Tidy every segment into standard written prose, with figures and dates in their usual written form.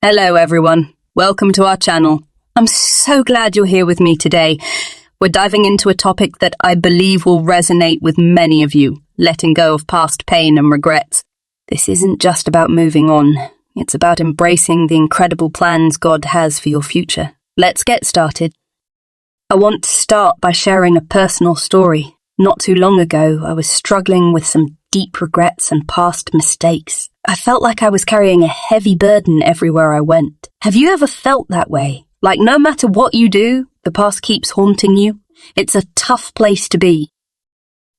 Hello everyone, welcome to our channel. I'm so glad you're here with me today. We're diving into a topic that I believe will resonate with many of you, letting go of past pain and regrets. This isn't just about moving on, it's about embracing the incredible plans God has for your future. Let's get started. I want to start by sharing a personal story. Not too long ago, I was struggling with some deep regrets and past mistakes. I felt like I was carrying a heavy burden everywhere I went. Have you ever felt that way? Like no matter what you do, the past keeps haunting you? It's a tough place to be.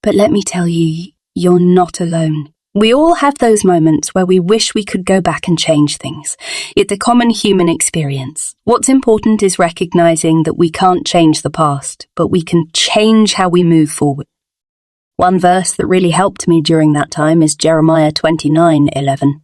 But let me tell you, you're not alone. We all have those moments where we wish we could go back and change things. It's a common human experience. What's important is recognizing that we can't change the past, but we can change how we move forward. One verse that really helped me during that time is Jeremiah 29:11.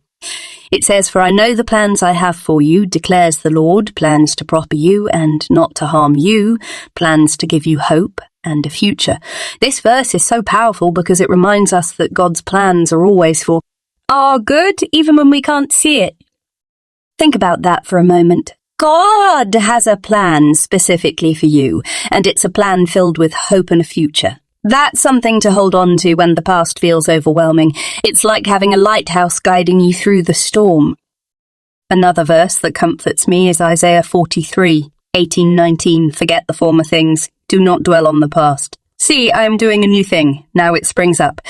It says, "For I know the plans I have for you, declares the Lord, plans to prosper you and not to harm you, plans to give you hope and a future." This verse is so powerful because it reminds us that God's plans are always for our good, even when we can't see it. Think about that for a moment. God has a plan specifically for you, and it's a plan filled with hope and a future. That's something to hold on to when the past feels overwhelming. It's like having a lighthouse guiding you through the storm. Another verse that comforts me is Isaiah 43:18-19. "Forget the former things. Do not dwell on the past. See, I am doing a new thing. Now it springs up.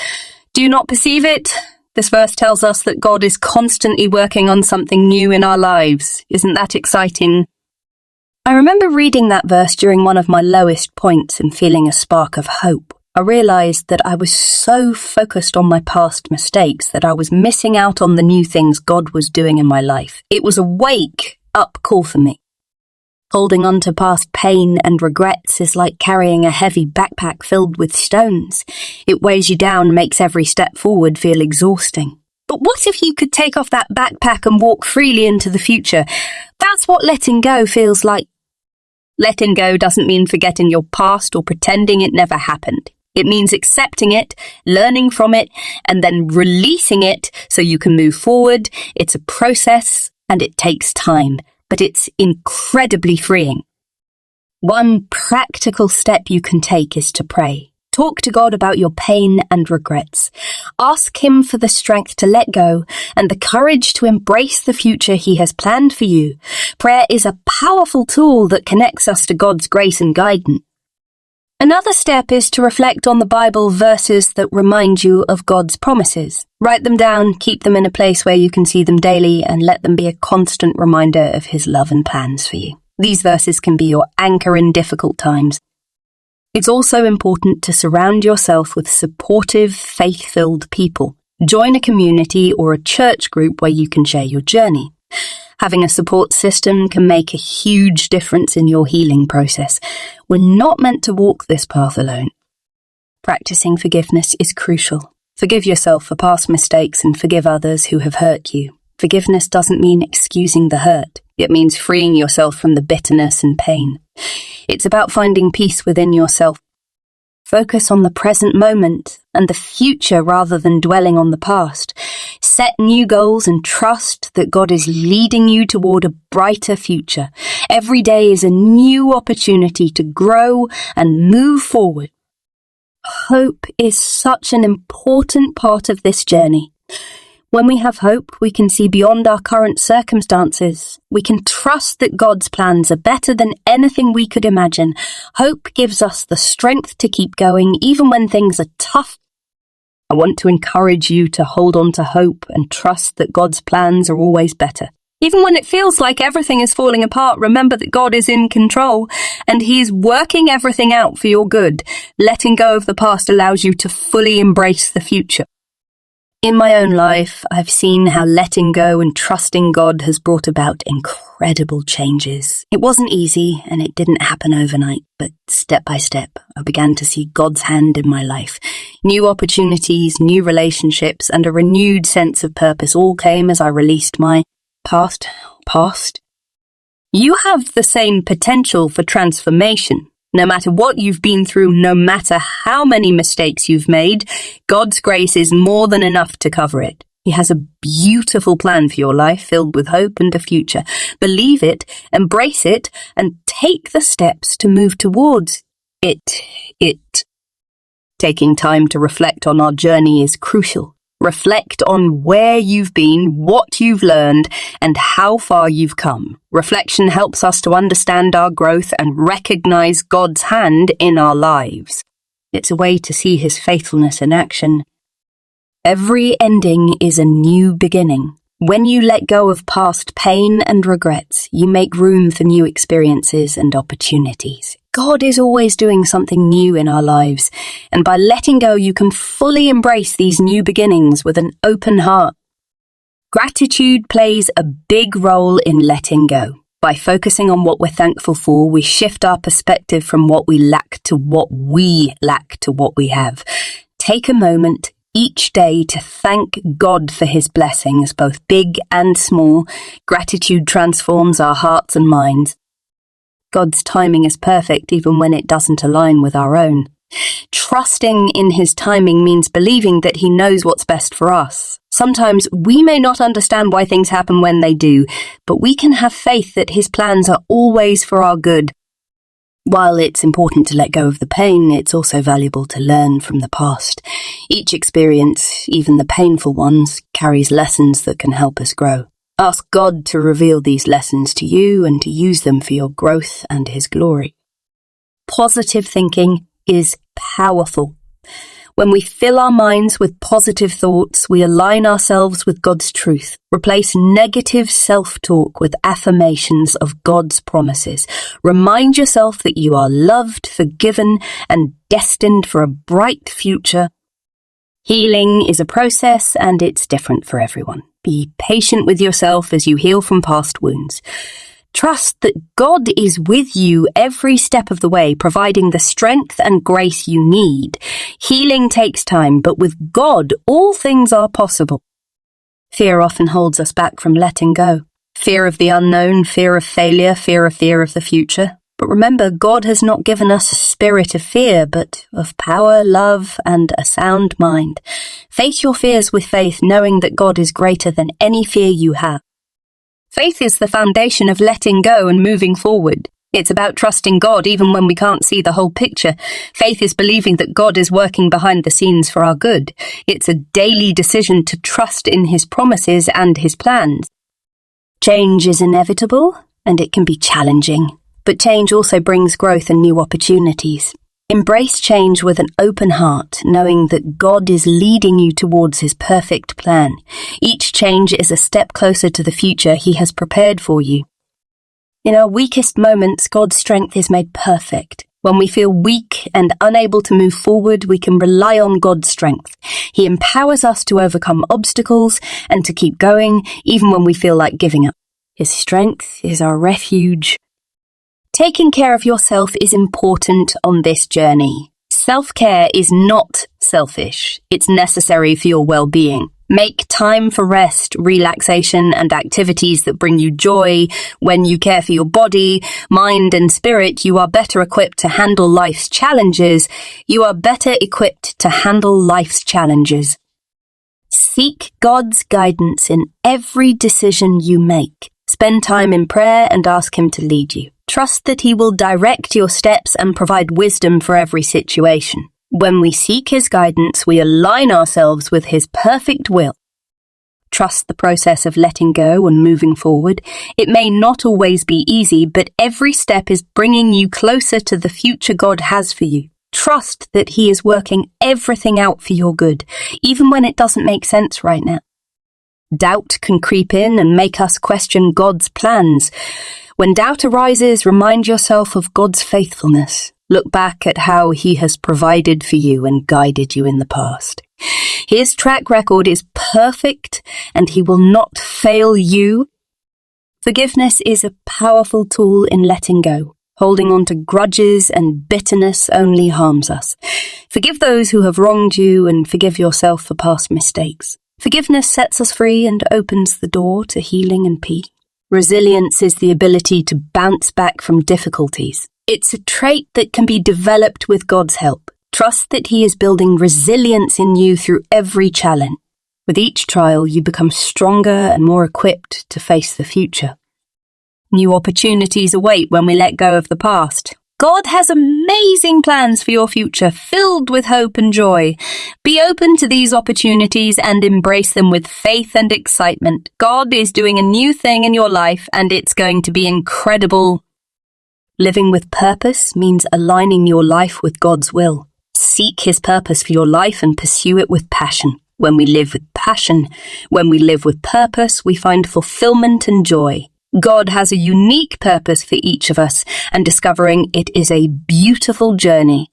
Do you not perceive it?" This verse tells us that God is constantly working on something new in our lives. Isn't that exciting? I remember reading that verse during one of my lowest points and feeling a spark of hope. I realized that I was so focused on my past mistakes that I was missing out on the new things God was doing in my life. It was a wake-up call for me. Holding on to past pain and regrets is like carrying a heavy backpack filled with stones. It weighs you down, makes every step forward feel exhausting. But what if you could take off that backpack and walk freely into the future? That's what letting go feels like. Letting go doesn't mean forgetting your past or pretending it never happened. It means accepting it, learning from it, and then releasing it so you can move forward. It's a process and it takes time, but it's incredibly freeing. One practical step you can take is to pray. Talk to God about your pain and regrets. Ask Him for the strength to let go and the courage to embrace the future He has planned for you. Prayer is a powerful tool that connects us to God's grace and guidance. Another step is to reflect on the Bible verses that remind you of God's promises. Write them down, keep them in a place where you can see them daily, and let them be a constant reminder of His love and plans for you. These verses can be your anchor in difficult times. It's also important to surround yourself with supportive, faith-filled people. Join a community or a church group where you can share your journey. Having a support system can make a huge difference in your healing process. We're not meant to walk this path alone. Practicing forgiveness is crucial. Forgive yourself for past mistakes and forgive others who have hurt you. Forgiveness doesn't mean excusing the hurt. It means freeing yourself from the bitterness and pain. It's about finding peace within yourself. Focus on the present moment and the future rather than dwelling on the past. Set new goals and trust that God is leading you toward a brighter future. Every day is a new opportunity to grow and move forward. Hope is such an important part of this journey. When we have hope, we can see beyond our current circumstances. We can trust that God's plans are better than anything we could imagine. Hope gives us the strength to keep going even when things are tough. I want to encourage you to hold on to hope and trust that God's plans are always better. Even when it feels like everything is falling apart, remember that God is in control and He's working everything out for your good. Letting go of the past allows you to fully embrace the future. In my own life, I've seen how letting go and trusting God has brought about incredible changes. It wasn't easy and it didn't happen overnight, but step by step, I began to see God's hand in my life. New opportunities, new relationships, and a renewed sense of purpose all came as I released my past. You have the same potential for transformation. No matter what you've been through, no matter how many mistakes you've made, God's grace is more than enough to cover it. He has a beautiful plan for your life filled with hope and a future. Believe it, embrace it, and take the steps to move towards it. Taking time to reflect on our journey is crucial. Reflect on where you've been, what you've learned, and how far you've come. Reflection helps us to understand our growth and recognize God's hand in our lives. It's a way to see His faithfulness in action. Every ending is a new beginning. When you let go of past pain and regrets, you make room for new experiences and opportunities. God is always doing something new in our lives, and by letting go, you can fully embrace these new beginnings with an open heart. Gratitude plays a big role in letting go. By focusing on what we're thankful for, we shift our perspective from what we lack to what we lack to what we have. Take a moment each day to thank God for His blessings, both big and small. Gratitude transforms our hearts and minds. God's timing is perfect even when it doesn't align with our own. Trusting in His timing means believing that He knows what's best for us. Sometimes we may not understand why things happen when they do, but we can have faith that His plans are always for our good. While it's important to let go of the pain, it's also valuable to learn from the past. Each experience, even the painful ones, carries lessons that can help us grow. Ask God to reveal these lessons to you and to use them for your growth and His glory. Positive thinking is powerful. When we fill our minds with positive thoughts, we align ourselves with God's truth. Replace negative self-talk with affirmations of God's promises. Remind yourself that you are loved, forgiven, and destined for a bright future. Healing is a process, and it's different for everyone. Be patient with yourself as you heal from past wounds. Trust that God is with you every step of the way, providing the strength and grace you need. Healing takes time, but with God, all things are possible. Fear often holds us back from letting go. Fear of the unknown, fear of failure, fear of the future. But remember, God has not given us a spirit of fear, but of power, love, and a sound mind. Face your fears with faith, knowing that God is greater than any fear you have. Faith is the foundation of letting go and moving forward. It's about trusting God even when we can't see the whole picture. Faith is believing that God is working behind the scenes for our good. It's a daily decision to trust in His promises and His plans. Change is inevitable, and it can be challenging, but change also brings growth and new opportunities. Embrace change with an open heart, knowing that God is leading you towards His perfect plan. Each change is a step closer to the future He has prepared for you. In our weakest moments, God's strength is made perfect. When we feel weak and unable to move forward, we can rely on God's strength. He empowers us to overcome obstacles and to keep going, even when we feel like giving up. His strength is our refuge. Taking care of yourself is important on this journey. Self-care is not selfish. It's necessary for your well-being. Make time for rest, relaxation, and activities that bring you joy. When you care for your body, mind, and spirit, you are better equipped to handle life's challenges. Seek God's guidance in every decision you make. Spend time in prayer and ask Him to lead you. Trust that He will direct your steps and provide wisdom for every situation. When we seek His guidance, we align ourselves with His perfect will. Trust the process of letting go and moving forward. It may not always be easy, but every step is bringing you closer to the future God has for you. Trust that He is working everything out for your good, even when it doesn't make sense right now. Doubt can creep in and make us question God's plans. When doubt arises, remind yourself of God's faithfulness. Look back at how He has provided for you and guided you in the past. His track record is perfect, and He will not fail you. Forgiveness is a powerful tool in letting go. Holding on to grudges and bitterness only harms us. Forgive those who have wronged you and forgive yourself for past mistakes. Forgiveness sets us free and opens the door to healing and peace. Resilience is the ability to bounce back from difficulties. It's a trait that can be developed with God's help. Trust that He is building resilience in you through every challenge. Faith is the foundation of strong relationships. It builds trust and it builds resilience. When you feel like giving up, trust that He is building resilience in you through every challenge. With each trial, you become stronger and more equipped to face the future. New opportunities await when we let go of the past. God has amazing plans for your future, filled with hope and joy. Be open to these opportunities and embrace them with faith and excitement. God is doing a new thing in your life, and it's going to be incredible. Living with purpose means aligning your life with God's will. Seek His purpose for your life and pursue it with passion. When we live with passion, when we live with purpose, we find fulfillment and joy. God has a unique purpose for each of us, and discovering it is a beautiful journey.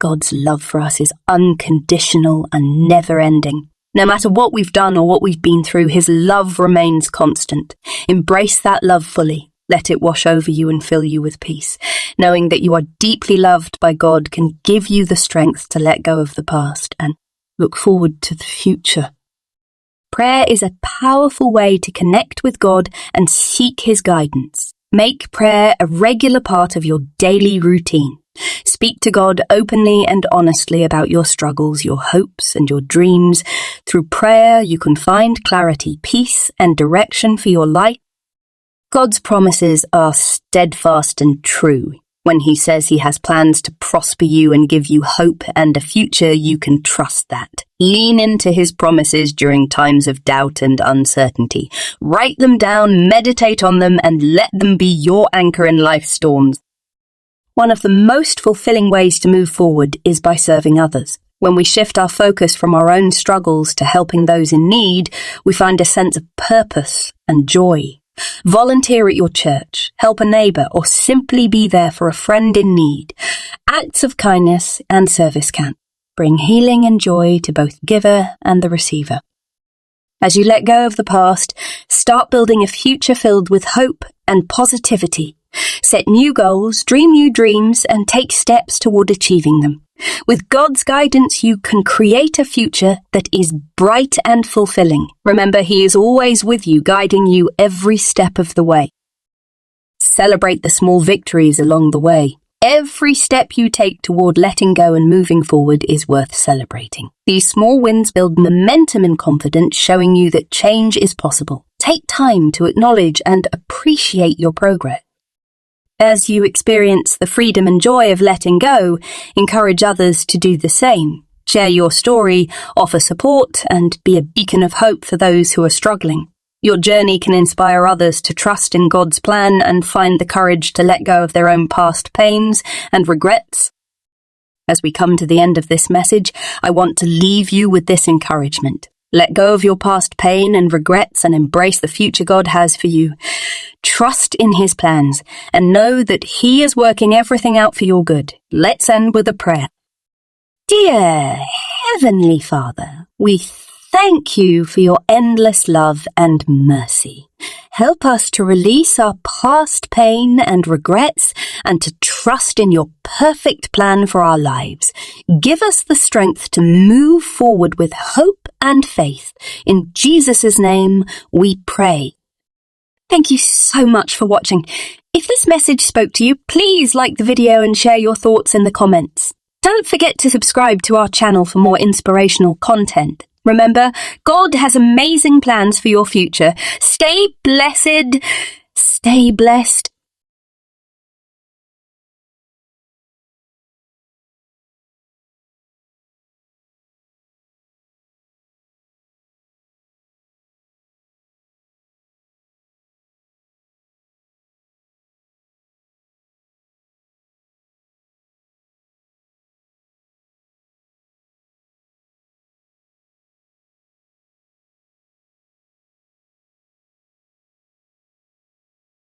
God's love for us is unconditional and never-ending. No matter what we've done or what we've been through, His love remains constant. Embrace that love fully. Let it wash over you and fill you with peace. Knowing that you are deeply loved by God can give you the strength to let go of the past and look forward to the future. Prayer is a powerful way to connect with God and seek His guidance. Make prayer a regular part of your daily routine. Speak to God openly and honestly about your struggles, your hopes, and your dreams. Through prayer, you can find clarity, peace, and direction for your life. God's promises are steadfast and true. When He says He has plans to prosper you and give you hope and a future, you can trust that. Lean into His promises during times of doubt and uncertainty. Write them down, meditate on them, and let them be your anchor in life's storms. One of the most fulfilling ways to move forward is by serving others. When we shift our focus from our own struggles to helping those in need, we find a sense of purpose and joy. Volunteer at your church, help a neighbour, or simply be there for a friend in need. Acts of kindness and service can bring healing and joy to both the giver and the receiver. As you let go of the past, start building a future filled with hope and positivity. Set new goals, dream new dreams, and take steps toward achieving them. With God's guidance, you can create a future that is bright and fulfilling. Remember, He is always with you, guiding you every step of the way. Celebrate the small victories along the way. Every step you take toward letting go and moving forward is worth celebrating. These small wins build momentum and confidence, showing you that change is possible. Take time to acknowledge and appreciate your progress. As you experience the freedom and joy of letting go, encourage others to do the same. Share your story, offer support, and be a beacon of hope for those who are struggling. Your journey can inspire others to trust in God's plan and find the courage to let go of their own past pains and regrets. As we come to the end of this message, I want to leave you with this encouragement. Let go of your past pain and regrets and embrace the future God has for you. Trust in His plans and know that He is working everything out for your good. Let's end with a prayer. Dear Heavenly Father, we thank You for Your endless love and mercy. Help us to release our past pain and regrets and to trust in Your perfect plan for our lives. Give us the strength to move forward with hope and faith. In Jesus' name we pray. Thank you so much for watching. If this message spoke to you, please like the video and share your thoughts in the comments. Don't forget to subscribe to our channel for more inspirational content. Remember, God has amazing plans for your future. Stay blessed, stay blessed,